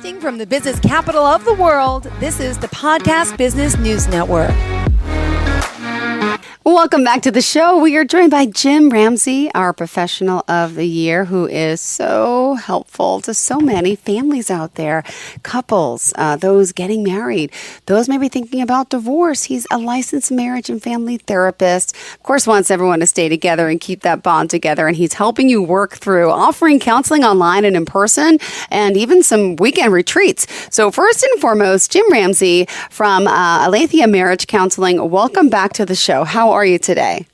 Broadcasting from the business capital of the world, this is the Podcast Business News Network. Welcome back to the show. We are joined by Jim Ramsey, our professional of the year, who is so helpful to so many families out there, couples, those getting married, those maybe thinking about divorce. He's a licensed marriage and family therapist. Of course, wants everyone to stay together and keep that bond together. And he's helping you work through offering counseling online and in person, and even some weekend retreats. So first and foremost, Jim Ramsey from Aletheia Marriage Counseling. Welcome back to the show. How are you today?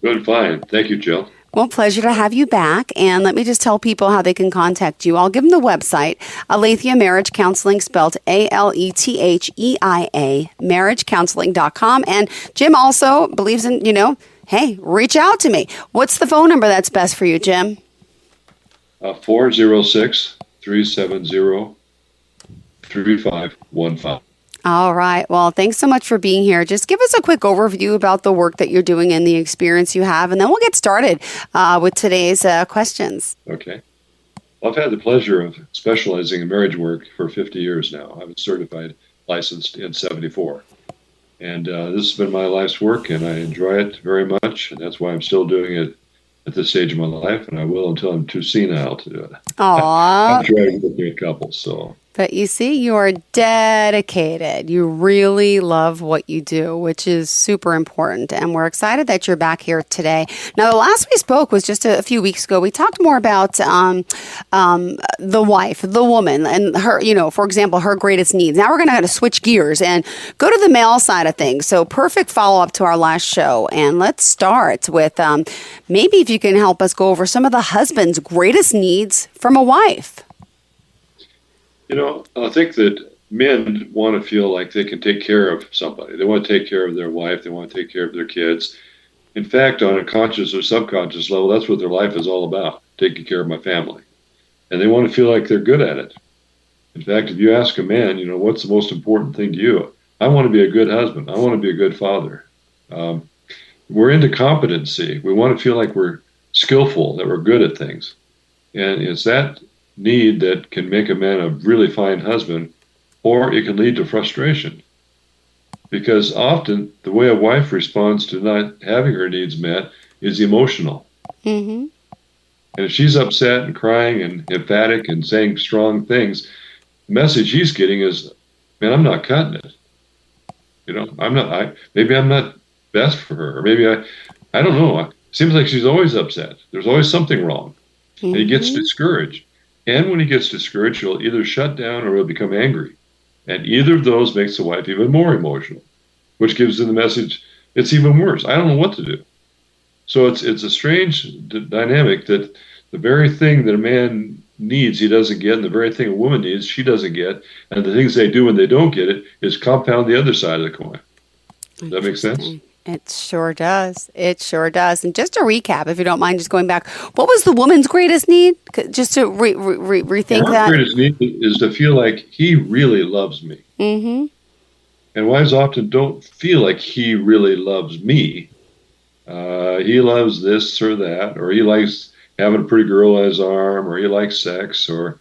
Good, fine. Thank you, Jill. Well, pleasure to have you back. And let me just tell people how they can contact you. I'll give them the website, Aletheia Marriage Counseling, spelled Aletheia, marriagecounseling.com. And Jim also believes in, hey, reach out to me. What's the phone number that's best for you, Jim? 406-370-3515. All right. Well, thanks so much for being here. Just give us a quick overview about the work that you're doing and the experience you have, and then we'll get started with today's questions. Okay. Well, I've had the pleasure of specializing in marriage work for 50 years now. I was certified, licensed in 74. And this has been my life's work, and I enjoy it very much, and that's why I'm still doing it at this stage of my life, and I will until I'm too senile to do it. Aww. I'm trying to get couples, so... But you see, you are dedicated. You really love what you do, which is super important. And we're excited that you're back here today. Now, the last we spoke was just a few weeks ago. We talked more about the wife, the woman, and her, for example, her greatest needs. Now we're going to kind of switch gears and go to the male side of things. So perfect follow-up to our last show. And let's start with maybe if you can help us go over some of the husband's greatest needs from a wife. I think that men want to feel like they can take care of somebody. They want to take care of their wife. They want to take care of their kids. In fact, on a conscious or subconscious level, that's what their life is all about, taking care of my family. And they want to feel like they're good at it. In fact, if you ask a man, what's the most important thing to you? I want to be a good husband. I want to be a good father. We're into competency. We want to feel like we're skillful, that we're good at things. And it's that need that can make a man a really fine husband, or it can lead to frustration. Because often the way a wife responds to not having her needs met is emotional. Mm-hmm. And if she's upset and crying and emphatic and saying strong things, the message he's getting is, man, I'm not cutting it. Maybe I'm not best for her, or maybe I don't know. It seems like she's always upset. There's always something wrong. Mm-hmm. And he gets discouraged. And when he gets discouraged, he'll either shut down or he'll become angry. And either of those makes the wife even more emotional, which gives him the message, it's even worse. I don't know what to do. So it's a strange dynamic that the very thing that a man needs, he doesn't get, and the very thing a woman needs, she doesn't get. And the things they do when they don't get it is compound the other side of the coin. Does that make sense? It sure does. It sure does. And just to recap, if you don't mind just going back, what was the woman's greatest need? Just to rethink that. Her greatest need is to feel like he really loves me. Mm-hmm. And wives often don't feel like he really loves me. He loves this or that, or he likes having a pretty girl on his arm, or he likes sex, or,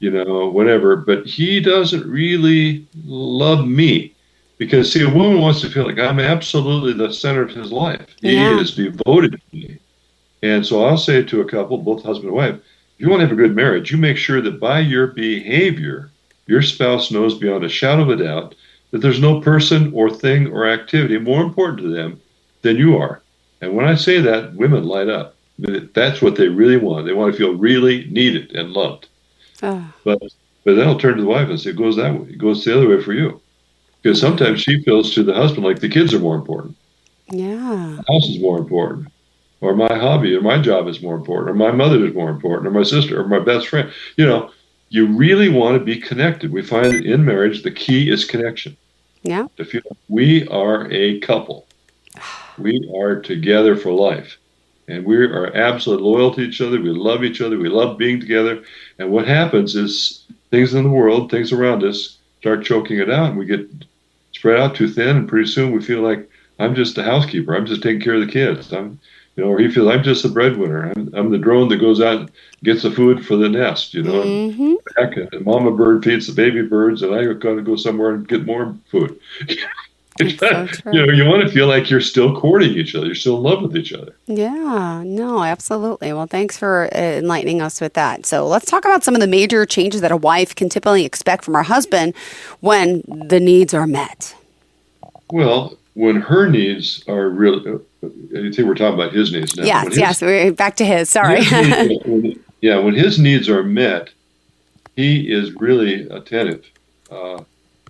whatever. But he doesn't really love me. Because, see, a woman wants to feel like I'm absolutely the center of his life. He is devoted to me. And so I'll say to a couple, both husband and wife, if you want to have a good marriage, you make sure that by your behavior, your spouse knows beyond a shadow of a doubt that there's no person or thing or activity more important to them than you are. And when I say that, women light up. That's what they really want. They want to feel really needed and loved. But then I'll turn to the wife and say, it goes that way. It goes the other way for you. Because sometimes she feels to the husband like the kids are more important. Yeah. The house is more important. Or my hobby or my job is more important. Or my mother is more important. Or my sister or my best friend. You really want to be connected. We find that in marriage, the key is connection. Yeah. To feel we are a couple. We are together for life. And we are absolutely loyal to each other. We love each other. We love being together. And what happens is things in the world, things around us, start choking it out. And we get spread out too thin. And pretty soon we feel like I'm just a housekeeper. I'm just taking care of the kids. Or he feels I'm just the breadwinner. I'm the drone that goes out and gets the food for the nest, Mm-hmm. and mama bird feeds the baby birds, and I got to go somewhere and get more food. It's so true. You want to feel like you're still courting each other. You're still in love with each other. Yeah, no, absolutely. Well, thanks for enlightening us with that. So let's talk about some of the major changes that a wife can typically expect from her husband when the needs are met. Well, when her needs are really, I think we're talking about his needs now. Yes, we're back to his. Sorry. When his needs are met, he is really attentive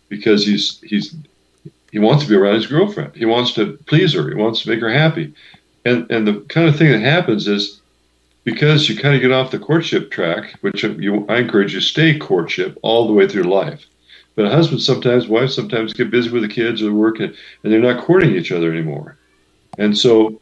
because he wants to be around his girlfriend. He wants to please her. He wants to make her happy. And the kind of thing that happens is because you kind of get off the courtship track, which I encourage you to stay courtship all the way through life. But wives sometimes get busy with the kids or work, and they're not courting each other anymore. And so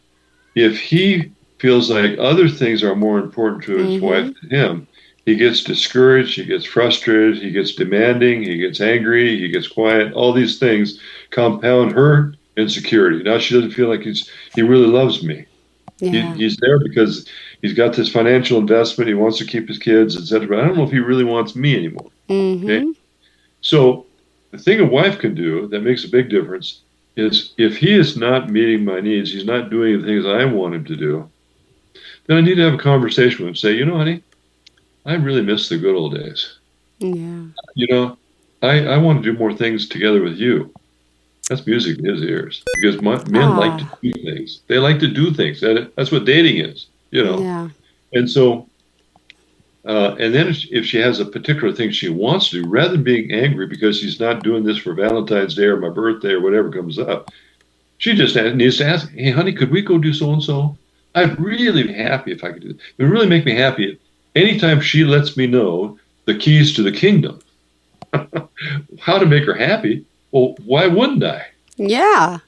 if he feels like other things are more important to his wife than him, he gets discouraged, he gets frustrated, he gets demanding, he gets angry, he gets quiet. All these things compound her insecurity. Now she doesn't feel like he really loves me. Yeah. He's there because he's got this financial investment. He wants to keep his kids, etc. But I don't know if he really wants me anymore. Okay? So the thing a wife can do that makes a big difference is if he is not meeting my needs, he's not doing the things I want him to do, then I need to have a conversation with him. Say, honey, I really miss the good old days. Yeah. I want to do more things together with you. That's music in his ears because men like to do things. They like to do things. That's what dating is, Yeah. And so, and then if she has a particular thing she wants to do, rather than being angry because she's not doing this for Valentine's Day or my birthday or whatever comes up, she just needs to ask, hey, honey, could we go do so-and-so? I'd really be happy if I could do it. It would really make me happy anytime she lets me know the keys to the kingdom. How to make her happy? Well, why wouldn't I? Yeah.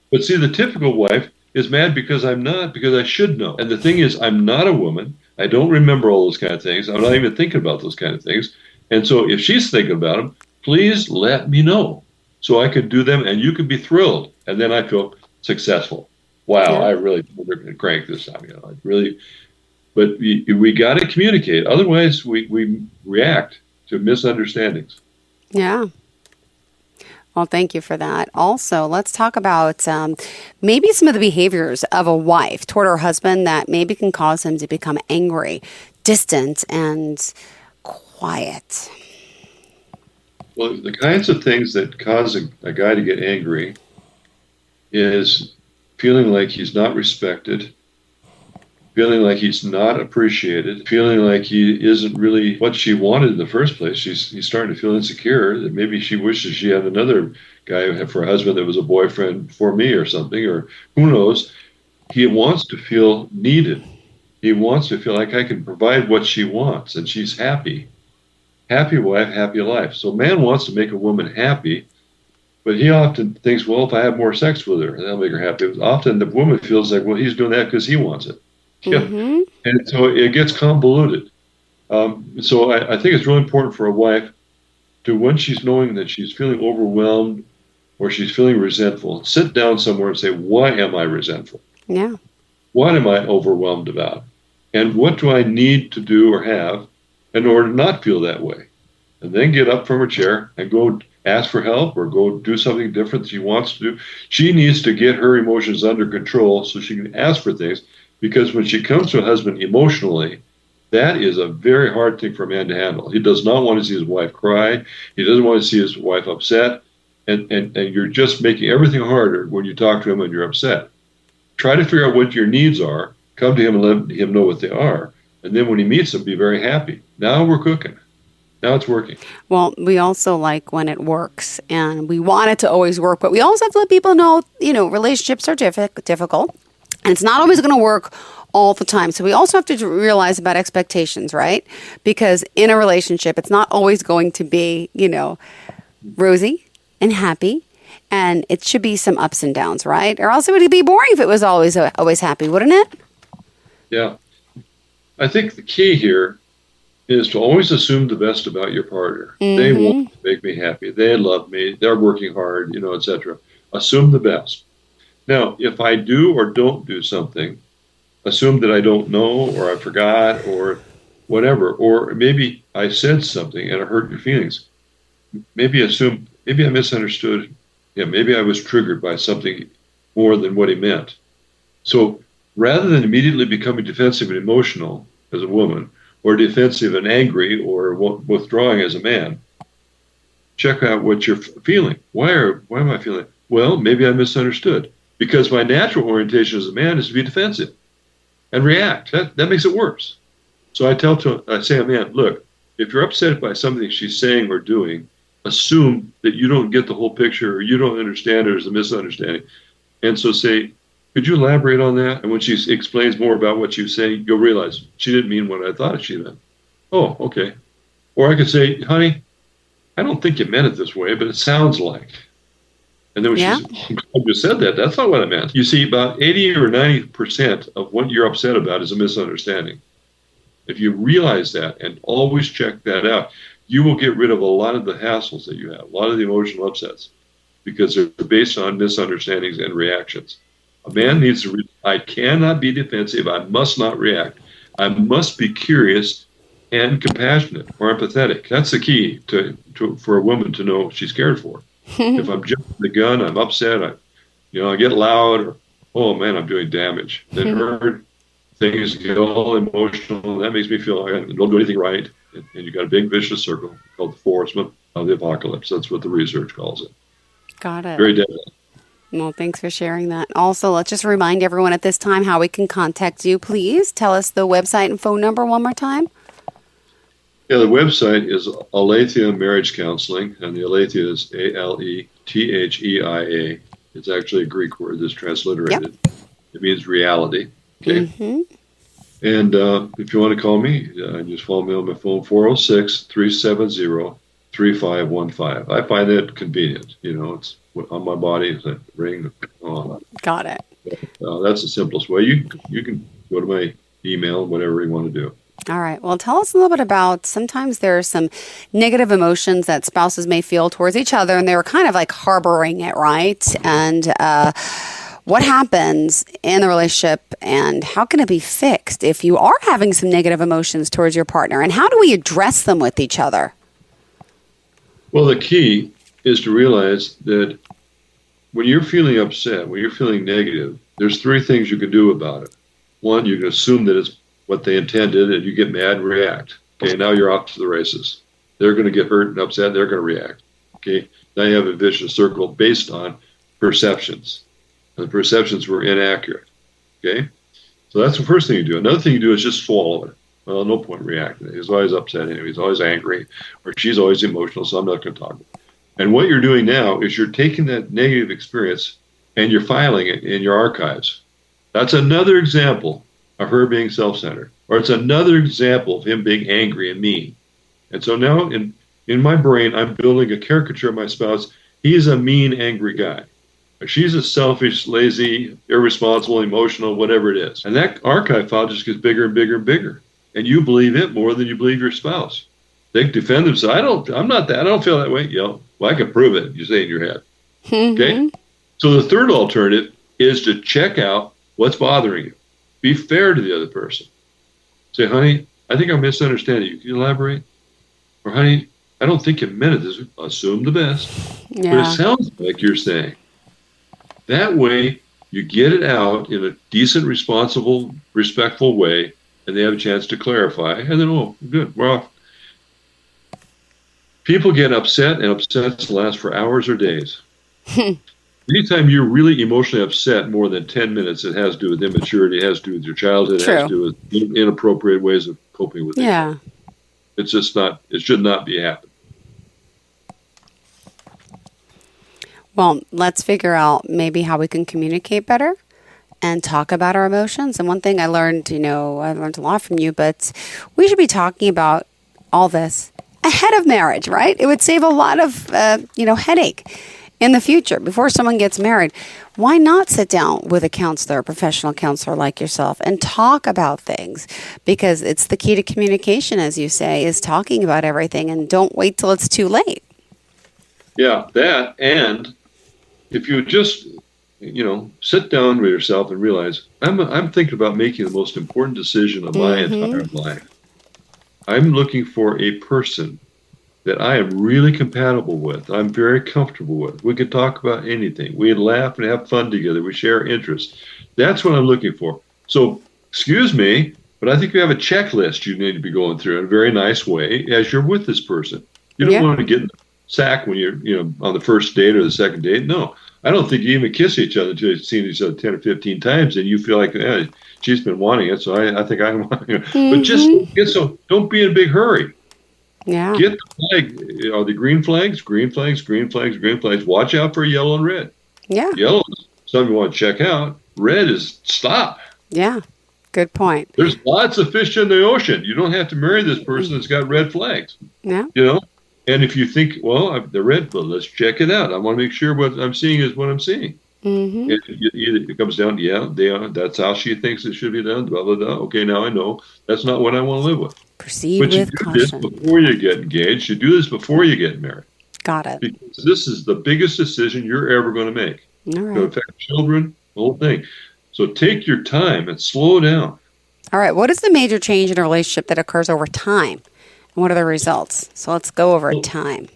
But see, the typical wife is mad because I'm not, because I should know. And the thing is, I'm not a woman. I don't remember all those kind of things. I'm not even thinking about those kind of things. And so if she's thinking about them, please let me know so I could do them and you could be thrilled. And then I feel successful. Wow, I really cranked this time. But we got to communicate. Otherwise, we react to misunderstandings. Yeah. Well, thank you for that. Also, let's talk about maybe some of the behaviors of a wife toward her husband that maybe can cause him to become angry, distant, and quiet. Well, the kinds of things that cause a guy to get angry is feeling like he's not respected, feeling like he's not appreciated, feeling like he isn't really what she wanted in the first place. He's starting to feel insecure that maybe she wishes she had another guy for a husband that was a boyfriend for me or something, or who knows. He wants to feel needed. He wants to feel like I can provide what she wants, and she's happy. Happy wife, happy life. So man wants to make a woman happy, but he often thinks, well, if I have more sex with her, that'll make her happy. Often the woman feels like, well, he's doing that because he wants it. Yeah. And so it gets convoluted. So I think it's really important for a wife to, when she's knowing that she's feeling overwhelmed or she's feeling resentful, sit down somewhere and say, why am I resentful? Yeah. What am I overwhelmed about? And what do I need to do or have in order to not feel that way? And then get up from her chair and go ask for help or go do something different that she wants to do. She needs to get her emotions under control so she can ask for things. Because when she comes to a husband emotionally, that is a very hard thing for a man to handle. He does not want to see his wife cry. He doesn't want to see his wife upset. And you're just making everything harder when you talk to him and you're upset. Try to figure out what your needs are. Come to him and let him know what they are. And then when he meets them, be very happy. Now we're cooking. Now it's working. Well, we also like when it works. And we want it to always work. But we also have to let people know, relationships are difficult. And it's not always going to work all the time. So we also have to realize about expectations, right? Because in a relationship, it's not always going to be, rosy and happy. And it should be some ups and downs, right? Or else it would be boring if it was always happy, wouldn't it? Yeah. I think the key here is to always assume the best about your partner. They want to make me happy. They love me. They're working hard, etc. Assume the best. Now, if I do or don't do something assume that I don't know, or I forgot, or whatever. Or maybe I said something and it hurt your feelings. Maybe I misunderstood him. Maybe I was triggered by something more than what he meant. So rather than immediately becoming defensive and emotional as a woman, or defensive and angry, or withdrawing as a man, check out what you're feeling. Why am I feeling? Well, maybe I misunderstood, because my natural orientation as a man is to be defensive and react. That makes it worse. So I say, man, look, if you're upset by something she's saying or doing, assume that you don't get the whole picture, or you don't understand it, or there's a misunderstanding. And so say, could you elaborate on that? And when she explains more about what she was saying, you'll realize she didn't mean what I thought she meant. Oh, okay. Or I could say, honey, I don't think you meant it this way, but it sounds like. And then when she just said that, that's not what I meant. You see, about 80 or 90% of what you're upset about is a misunderstanding. If you realize that and always check that out, you will get rid of a lot of the hassles that you have, a lot of the emotional upsets, because they're based on misunderstandings and reactions. A man needs to, I cannot be defensive. I must not react. I must be curious and compassionate or empathetic. That's the key for a woman to know she's cared for. If I'm jumping the gun, I'm upset, I get loud, or, oh man, I'm doing damage. Then hurt, things get all emotional. That makes me feel like I don't do anything right. And you got a big vicious circle called the forestman of the apocalypse. That's what the research calls it. Got it. Very deadly. Well, thanks for sharing that. Also, let's just remind everyone at this time how we can contact you. Please tell us the website and phone number one more time. Yeah, the website is Aletheia Marriage Counseling, and the Aletheia is Aletheia. It's actually a Greek word that's transliterated. Yep. It means reality. Okay. Mm-hmm. And if you want to call me, just follow me on my phone, 406-370-3515. I find that convenient. It's on my body. It's a ring. Got it. That's the simplest way. You can go to my email, whatever you want to do. All right. Well, tell us a little bit about, sometimes there are some negative emotions that spouses may feel towards each other, and they're kind of like harboring it, right? And what happens in the relationship, and how can it be fixed if you are having some negative emotions towards your partner, and how do we address them with each other? Well, the key is to realize that when you're feeling upset, when you're feeling negative, there's three things you can do about it. One, you can assume that it's what they intended, and you get mad and react. Okay, now you're off to the races. They're going to get hurt and upset. They're going to react. Okay, now you have a vicious circle based on perceptions. And the perceptions were inaccurate. Okay, so that's the first thing you do. Another thing you do is just swallow it. Well, no point reacting. He's always upset. He's always angry, or she's always emotional, so I'm not going to talk. And what you're doing now is you're taking that negative experience and you're filing it in your archives. That's another example of her being self-centered, or it's another example of him being angry and mean. And so now in my brain, I'm building a caricature of my spouse. He's a mean, angry guy. She's a selfish, lazy, irresponsible, emotional, whatever it is. And that archive file just gets bigger and bigger and bigger. And you believe it more than you believe your spouse. They defend themselves. I'm not that. I don't feel that way. Well, I can prove it. You say it in your head. Mm-hmm. Okay? So the third alternative is to check out what's bothering you. Be fair to the other person. Say, honey, I think I'm misunderstanding you. Can you elaborate? Or, honey, I don't think you meant it this way. Assume the best. Yeah. But it sounds like you're saying. That way, you get it out in a decent, responsible, respectful way, and they have a chance to clarify. And then, oh, good, we're off. People get upset, and upsets last for hours or days. Anytime you're really emotionally upset more than 10 minutes, it has to do with immaturity, it has to do with your childhood, it has to do with inappropriate ways of coping with it. Yeah. It's just not, it should not be happening. Well, let's figure out maybe how we can communicate better and talk about our emotions. And one thing I learned, I learned a lot from you, but we should be talking about all this ahead of marriage, right? It would save a lot of, headache in the future before someone gets married. Why not sit down with a counselor, a professional counselor like yourself, and talk about things? Because it's the key to communication, as you say, is talking about everything, and don't wait till it's too late. Yeah, that, and if you just sit down with yourself and realize I'm thinking about making the most important decision of my entire life. I'm looking for a person that I am really compatible with. I'm very comfortable with. We can talk about anything. We laugh and have fun together. We share interests. That's what I'm looking for. So, excuse me, but I think you have a checklist you need to be going through in a very nice way as you're with this person. You don't want to get in the sack when you're, on the first date or the second date. No, I don't think you even kiss each other until you've seen each other 10 or 15 times and you feel like, she's been wanting it, so I think I want it. But just don't be in a big hurry. Yeah. Get the flag. Are the green flags? Green flags, green flags, green flags. Watch out for yellow and red. Yeah. Yellow is something you want to check out. Red is stop. Yeah. Good point. There's lots of fish in the ocean. You don't have to marry this person that's got red flags. Yeah. And if you think, they're red, well, let's check it out. I want to make sure what I'm seeing is what I'm seeing. Mm-hmm. It comes down, they are. That's how she thinks it should be done. Blah blah blah. Okay, now I know that's not what I want to live with. Proceed but with you do this before you get engaged. You do this before you get married. Got it. Because this is the biggest decision you're ever going to make. All right. It'll affect children, the whole thing. So take your time and slow down. All right. What is the major change in a relationship that occurs over time? And what are the results? So let's go over time.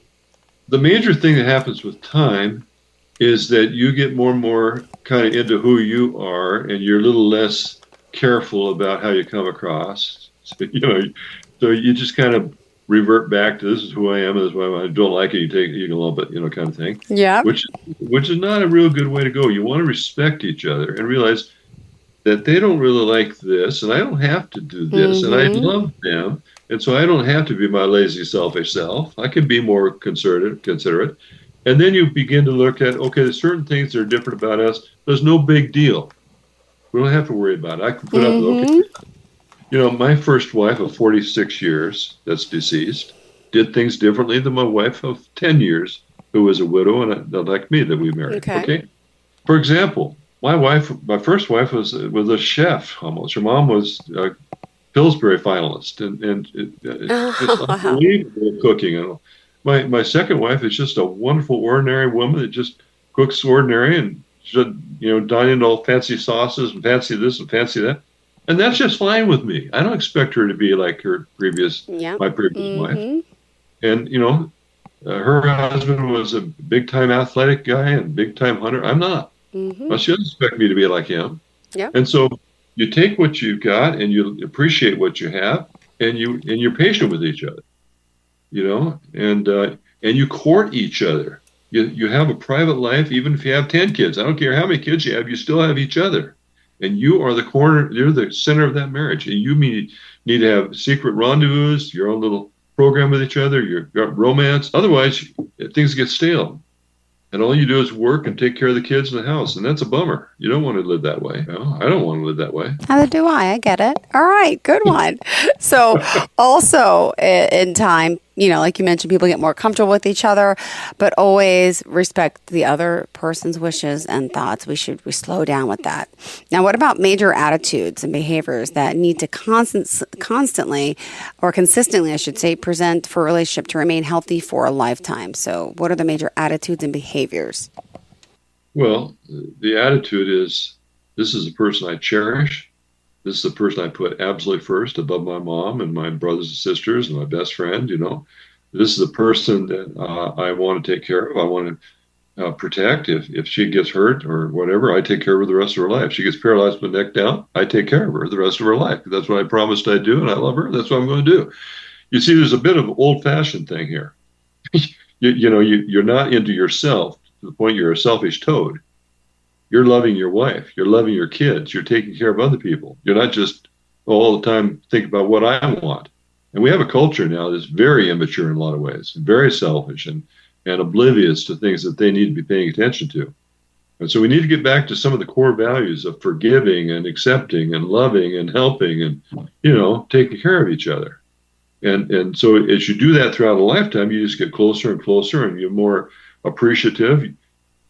The major thing that happens with time is that you get more and more kind of into who you are, and you're a little less careful about how you come across. So you just kind of revert back to this is who I am, this is who I don't like it, you take it a little bit, kind of thing. Yeah. Which is not a real good way to go. You want to respect each other and realize that they don't really like this, and I don't have to do this, and I love them, and so I don't have to be my lazy, selfish self. I can be more considerate. And then you begin to look at, okay, there's certain things that are different about us. There's no big deal. We don't have to worry about it. I can put up with okay. My first wife of 46 years, that's deceased, did things differently than my wife of 10 years, who was a widow and like me that we married. Okay. For example, my first wife was a chef almost. Her mom was a Pillsbury finalist and just unbelievable cooking. My second wife is just a wonderful, ordinary woman that just cooks ordinary and dine into all fancy sauces and fancy this and fancy that. And that's just fine with me. I don't expect her to be like my previous wife. And, her husband was a big-time athletic guy and big-time hunter. I'm not. Well, she doesn't expect me to be like him. Yeah. And so you take what you've got and you appreciate what you have and you're patient with each other. And you court each other. You have a private life, even if you have 10 kids. I don't care how many kids you have, you still have each other. And you're the center of that marriage. And you need to have secret rendezvous, your own little program with each other, your romance. Otherwise, things get stale. And all you do is work and take care of the kids in the house. And that's a bummer. You don't want to live that way. No, I don't want to live that way. Neither do I. I get it. All right. Good one. So also in time, like you mentioned, people get more comfortable with each other, but always respect the other person's wishes and thoughts. We slow down with that. Now, what about major attitudes and behaviors that need to constantly, or consistently, I should say, present for a relationship to remain healthy for a lifetime? So what are the major attitudes and behaviors? Well, the attitude is, this is the person I cherish. This is the person I put absolutely first above my mom and my brothers and sisters and my best friend, This is the person that I want to take care of. I want to protect. If she gets hurt or whatever, I take care of her the rest of her life. She gets paralyzed with the neck down, I take care of her the rest of her life. That's what I promised I'd do, and I love her. That's what I'm going to do. You see, there's a bit of an old-fashioned thing here. You're not into yourself to the point you're a selfish toad. You're loving your wife. You're loving your kids. You're taking care of other people. You're not just all the time thinking about what I want. And we have a culture now that's very immature in a lot of ways, very selfish and oblivious to things that they need to be paying attention to. And so we need to get back to some of the core values of forgiving and accepting and loving and helping and, taking care of each other. And so as you do that throughout a lifetime, you just get closer and closer and you're more appreciative.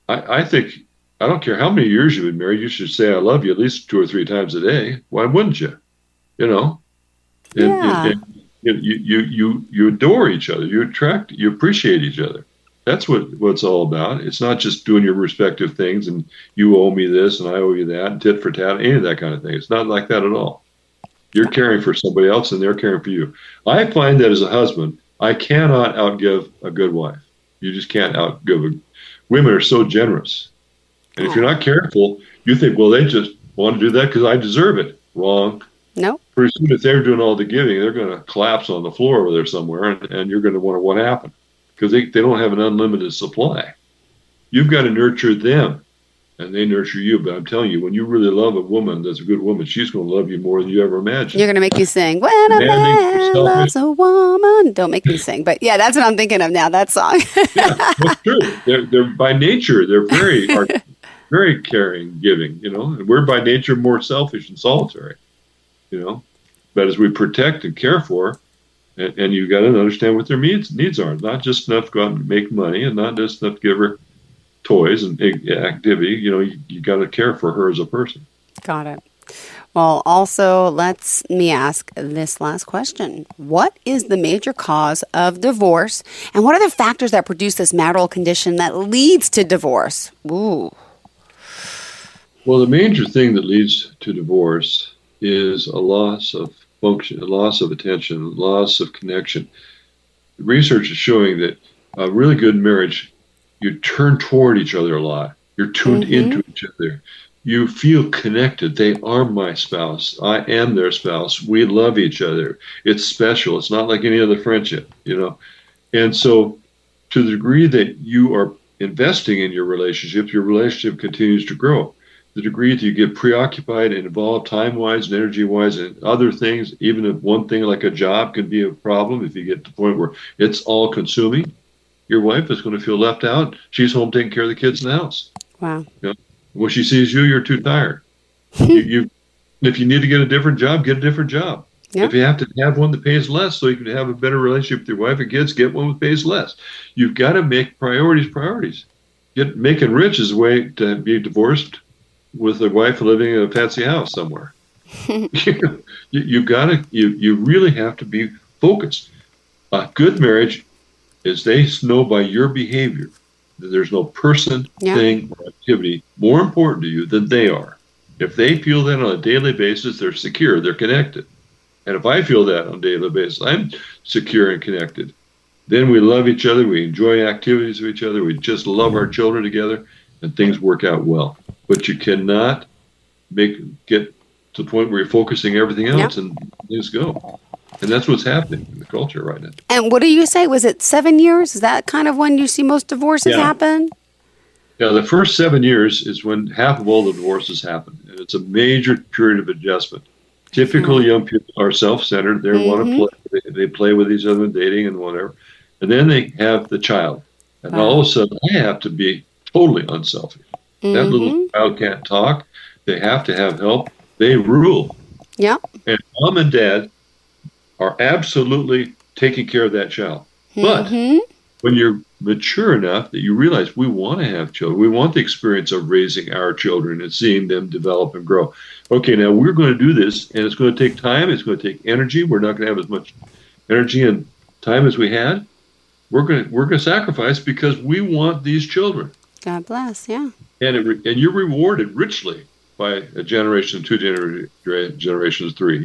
I think, I don't care how many years you've been married, you should say I love you at least 2 or 3 times a day. Why wouldn't you? And you adore each other. You appreciate each other. That's what it's all about. It's not just doing your respective things and you owe me this and I owe you that, tit for tat, any of that kind of thing. It's not like that at all. You're caring for somebody else and they're caring for you. I find that as a husband, I cannot outgive a good wife. You just can't outgive. Women are so generous. And if you're not careful, you think, well, they just want to do that because I deserve it. Wrong. No. Pretty soon, if they're doing all the giving, they're going to collapse on the floor over there somewhere, and you're going to wonder what happened because they don't have an unlimited supply. You've got to nurture them, and they nurture you. But I'm telling you, when you really love a woman that's a good woman, she's going to love you more than you ever imagined. You're going to make me sing, when a man loves a woman. Don't make me sing. But yeah, that's what I'm thinking of now, that song. Yeah, that's true. They're by nature, they're very caring, giving, and we're by nature more selfish and solitary, but as we protect and care for, and you got to understand what their needs are, not just enough to go out and make money and not just enough to give her toys and activity, you got to care for her as a person. Got it. Well, also, let me ask this last question. What is the major cause of divorce, and what are the factors that produce this marital condition that leads to divorce? Ooh. Well, the major thing that leads to divorce is a loss of function, a loss of attention, a loss of connection. Research is showing that a really good marriage, you turn toward each other a lot. You're tuned into each other. You feel connected. They are my spouse. I am their spouse. We love each other. It's special. It's not like any other friendship, And so to the degree that you are investing in your relationship continues to grow. The degree that you get preoccupied and involved time-wise and energy-wise and other things, even if one thing like a job can be a problem, if you get to the point where it's all-consuming, your wife is going to feel left out. She's home taking care of the kids in the house. Wow. When she sees you're too tired. If you need to get a different job, get a different job. Yep. If you have to have one that pays less so you can have a better relationship with your wife and kids, get one that pays less. You've got to make priorities. Making rich is a way to be divorced with a wife living in a fancy house somewhere. You really have to be focused. A good marriage is they know by your behavior that there's no person, thing, or activity more important to you than they are. If they feel that on a daily basis, they're secure, they're connected. And if I feel that on a daily basis, I'm secure and connected. Then we love each other, we enjoy activities with each other, we just love our children together, and things work out well. But you cannot get to the point where you're focusing everything else and things go. And that's what's happening in the culture right now. And what do you say? Was it 7 years? Is that kind of when you see most divorces happen? Yeah, the first 7 years is when half of all the divorces happen. And it's a major period of adjustment. Typical young people are self-centered. They want to play. They play with each other, dating and whatever. And then they have the child. And all of a sudden, I have to be totally unselfish. That little child can't talk. They have to have help. They rule. Yeah. And mom and dad are absolutely taking care of that child. But when you're mature enough that you realize we want to have children, we want the experience of raising our children and seeing them develop and grow. Okay, now we're going to do this, and it's going to take time. It's going to take energy. We're not going to have as much energy and time as we had. We're going to sacrifice because we want these children. God bless, yeah. And you're rewarded richly by a generation, two generations, three,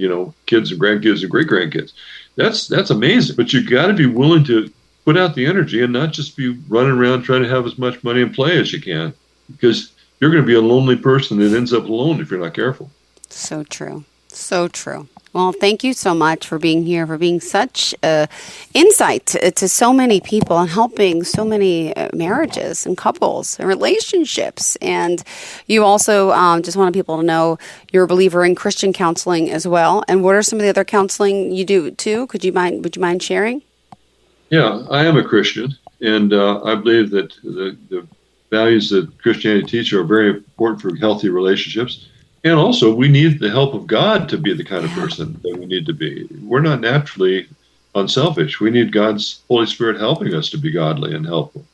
kids and grandkids and great-grandkids. That's amazing. But you've got to be willing to put out the energy and not just be running around trying to have as much money and play as you can, because you're going to be a lonely person that ends up alone if you're not careful. So true. So true. Well, thank you so much for being here, for being such insight to so many people and helping so many marriages and couples and relationships. And you also just want people to know you're a believer in Christian counseling as well. And what are some of the other counseling you do too? Would you mind sharing? Yeah, I am a Christian, and I believe that the values that Christianity teaches are very important for healthy relationships. And also, we need the help of God to be the kind of person that we need to be. We're not naturally unselfish. We need God's Holy Spirit helping us to be godly and helpful.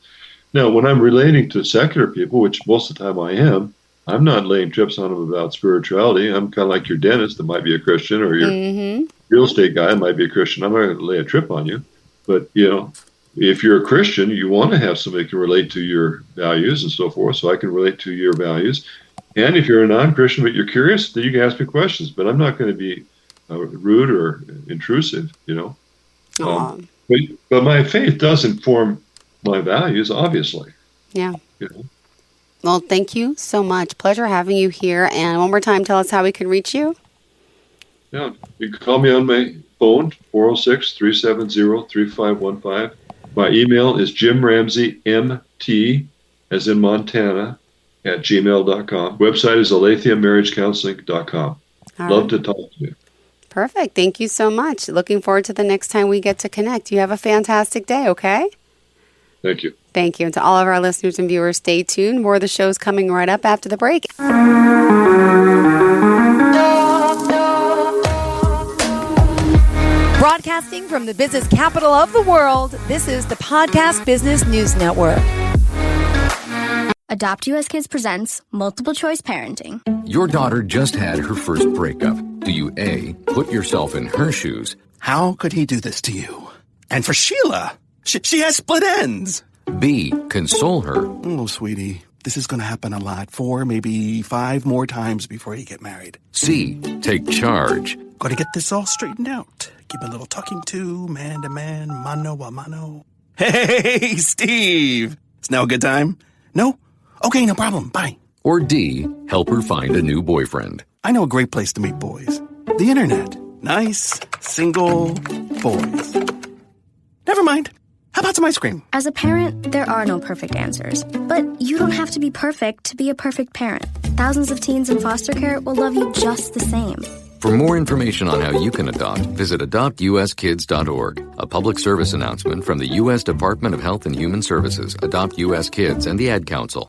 Now, when I'm relating to secular people, which most of the time I am, I'm not laying trips on them about spirituality. I'm kind of like your dentist that might be a Christian, or your real estate guy might be a Christian. I'm not going to lay a trip on you. But, if you're a Christian, you want to have somebody who can relate to your values and so forth, so I can relate to your values. And if you're a non-Christian but you're curious, then you can ask me questions. But I'm not going to be rude or intrusive, But my faith does inform my values, obviously. Yeah. Well, thank you so much. Pleasure having you here. And one more time, tell us how we can reach you. Yeah, you can call me on my phone, 406-370-3515. My email is jimramseymt, as in Montana, @gmail.com. Website is aletheia.marriagecounseling.com. Love to talk to you. Perfect. Thank you so much. Looking forward to the next time we get to connect. You have a fantastic day, okay? Thank you. Thank you. And to all of our listeners and viewers, stay tuned. More of the show's coming right up after the break. Broadcasting from the business capital of the world, this is the Podcast Business News Network. Adopt US Kids presents Multiple Choice Parenting. Your daughter just had her first breakup. Do you A, put yourself in her shoes? How could he do this to you? And for Sheila, she has split ends. B, console her? Oh, sweetie, this is going to happen a lot. 4, maybe 5 more times before you get married. C, take charge? Got to get this all straightened out. Give a little talking to, man to man, mano a mano. Hey, Steve! It's now a good time? No? Okay, no problem. Bye. Or D, help her find a new boyfriend? I know a great place to meet boys. The internet. Nice, single boys. Never mind. How about some ice cream? As a parent, there are no perfect answers. But you don't have to be perfect to be a perfect parent. Thousands of teens in foster care will love you just the same. For more information on how you can adopt, visit adoptuskids.org. A public service announcement from the U.S. Department of Health and Human Services, Adopt U.S. Kids, and the Ad Council.